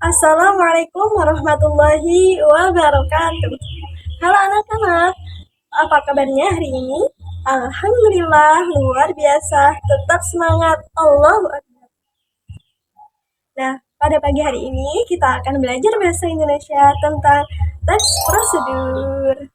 Assalamualaikum warahmatullahi wabarakatuh. Halo anak-anak, apa kabarnya hari ini? Alhamdulillah, luar biasa, tetap semangat. Allahu Akbar. Nah, pada pagi hari ini kita akan belajar bahasa Indonesia tentang teks prosedur.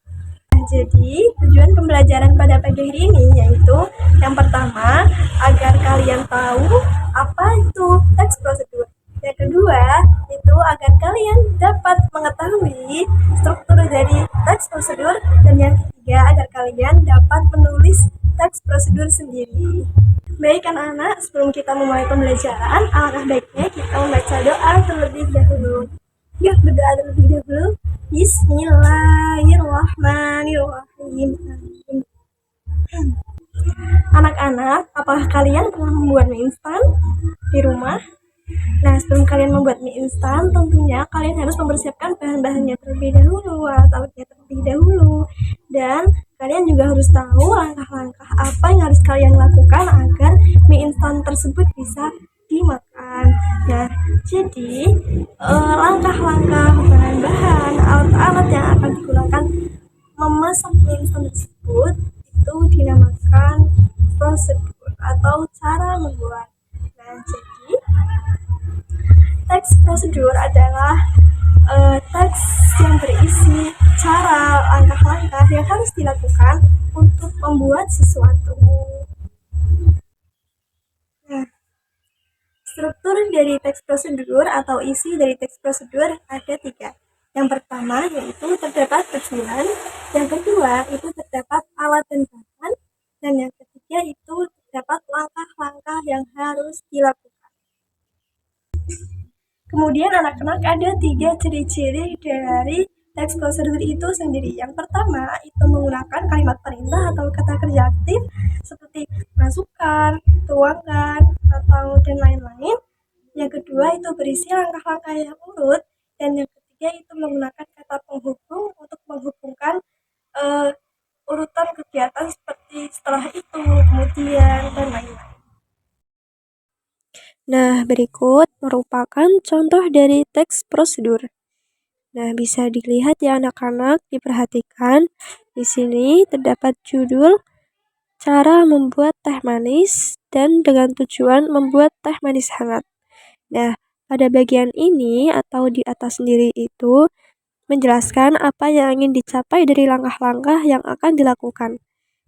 Jadi, tujuan pembelajaran pada pagi hari ini yaitu yang pertama, agar kalian tahu apa itu teks prosedur. Yang kedua, itu agar kalian dapat mengetahui struktur dari teks prosedur. Dan yang ketiga, agar kalian dapat menulis teks prosedur sendiri. Baik anak-anak, sebelum kita memulai pembelajaran, alangkah baiknya kita membaca doa terlebih dahulu. Yuk berdoa terlebih dahulu. Bismillahirrahmanirrahim. Anak-anak, apakah kalian pernah membuat mie instan di rumah? Nah, sebelum kalian membuat mie instan, tentunya kalian harus mempersiapkan bahan-bahannya terlebih dahulu, alat-alatnya terlebih dahulu. Dan kalian juga harus tahu langkah-langkah apa yang harus kalian lakukan agar mie instan tersebut bisa dimakan. Nah, jadi langkah-langkah, bahan-bahan, alat-alat yang akan digunakan memasak mie instan tersebut itu dinamakan prosedur atau cara membuat. Nah, jadi teks prosedur adalah teks yang berisi cara langkah-langkah yang harus dilakukan untuk membuat sesuatu. Nah, struktur dari teks prosedur atau isi dari teks prosedur ada 3. Yang pertama yaitu terdapat tujuan, yang kedua itu terdapat alat dan bahan, dan yang ketiga itu terdapat langkah-langkah yang harus dilakukan. Kemudian anak-anak ada 3 ciri-ciri dari teks prosedur itu sendiri. Yang pertama itu menggunakan kalimat perintah atau kata kerja aktif seperti masukkan, tuangkan, atau dan lain-lain. Yang kedua itu berisi langkah-langkah yang urut, dan yang ketiga itu menggunakan kata penghubung untuk menghubungkan urutan kegiatan seperti setelah itu, kemudian, dan lain-lain. Nah, berikut merupakan contoh dari teks prosedur. Nah, bisa dilihat ya anak-anak, diperhatikan. Di sini terdapat judul cara membuat teh manis dan dengan tujuan membuat teh manis hangat. Nah, pada bagian ini atau di atas sendiri itu menjelaskan apa yang ingin dicapai dari langkah-langkah yang akan dilakukan.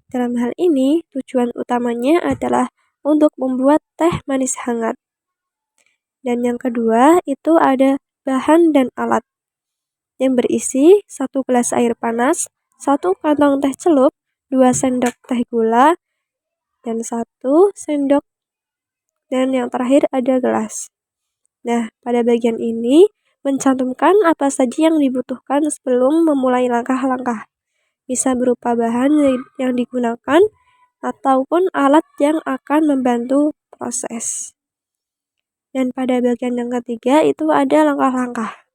Dalam hal ini, tujuan utamanya adalah untuk membuat teh manis hangat. Dan yang kedua itu ada bahan dan alat yang berisi 1 gelas air panas, 1 kantong teh celup, 2 sendok teh gula, dan 1 sendok, dan yang terakhir ada gelas. Nah, pada bagian ini mencantumkan apa saja yang dibutuhkan sebelum memulai langkah-langkah. Bisa berupa bahan yang digunakan ataupun alat yang akan membantu proses. Dan pada bagian yang ketiga itu ada langkah-langkah.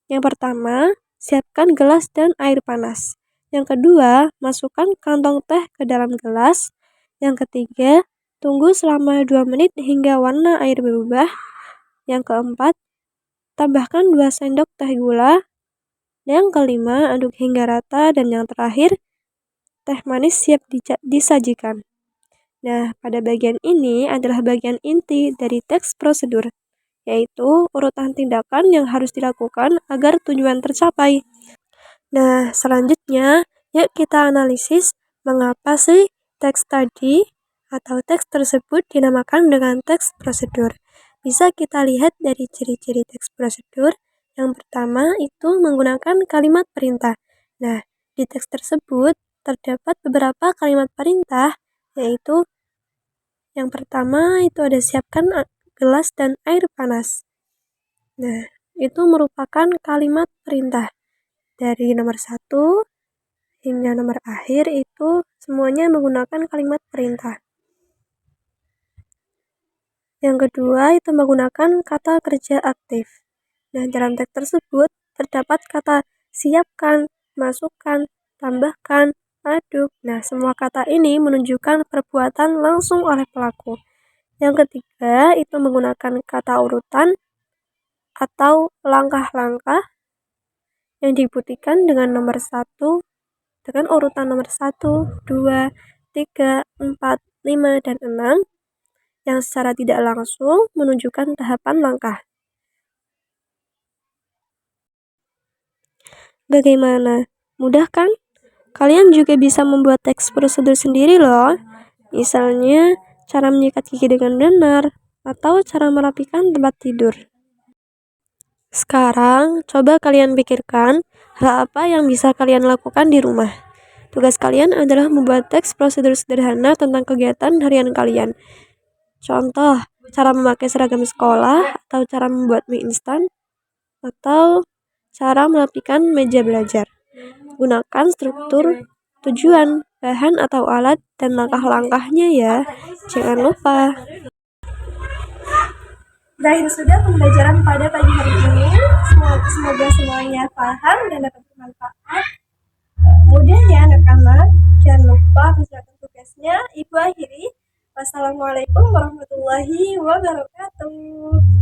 Yang pertama, siapkan gelas dan air panas. Yang kedua, masukkan kantong teh ke dalam gelas. Yang ketiga, tunggu selama 2 menit hingga warna air berubah. Yang keempat, tambahkan 2 sendok teh gula. Yang kelima, aduk hingga rata. Dan yang terakhir, teh manis siap disajikan. Nah, pada bagian ini adalah bagian inti dari teks prosedur, yaitu urutan tindakan yang harus dilakukan agar tujuan tercapai. Nah, selanjutnya, yuk kita analisis mengapa sih teks tadi atau teks tersebut dinamakan dengan teks prosedur. Bisa kita lihat dari ciri-ciri teks prosedur. Yang pertama itu menggunakan kalimat perintah. Nah, di teks tersebut terdapat beberapa kalimat perintah, yaitu yang pertama itu ada siapkan gelas dan air panas. Nah, itu merupakan kalimat perintah. Dari nomor 1 hingga nomor akhir itu semuanya menggunakan kalimat perintah. Yang kedua itu menggunakan kata kerja aktif. Nah, dalam teks tersebut terdapat kata siapkan, masukkan, tambahkan, aduk. Nah, semua kata ini menunjukkan perbuatan langsung oleh pelaku. Yang ketiga itu menggunakan kata urutan. atau langkah-langkah yang dibuktikan dengan nomor 1, dengan urutan nomor 1, 2, 3, 4, 5, dan 6, yang secara tidak langsung menunjukkan tahapan langkah. Bagaimana? Mudah kan? Kalian juga bisa membuat teks prosedur sendiri loh. Misalnya, cara menyikat gigi dengan benar, atau cara merapikan tempat tidur. Sekarang, coba kalian pikirkan hal apa yang bisa kalian lakukan di rumah. Tugas kalian adalah membuat teks prosedur sederhana tentang kegiatan harian kalian. Contoh, cara memakai seragam sekolah, atau cara membuat mie instan, atau cara merapikan meja belajar. Gunakan struktur, tujuan, bahan atau alat, dan langkah-langkahnya ya. Jangan lupa. Berakhir sudah pembelajaran pada pagi hari ini. Semoga semuanya paham dan dapat bermanfaat. Mudah ya anak-anak. Jangan lupa kerjakan tugasnya. Ibu akhiri. Wassalamualaikum warahmatullahi wabarakatuh.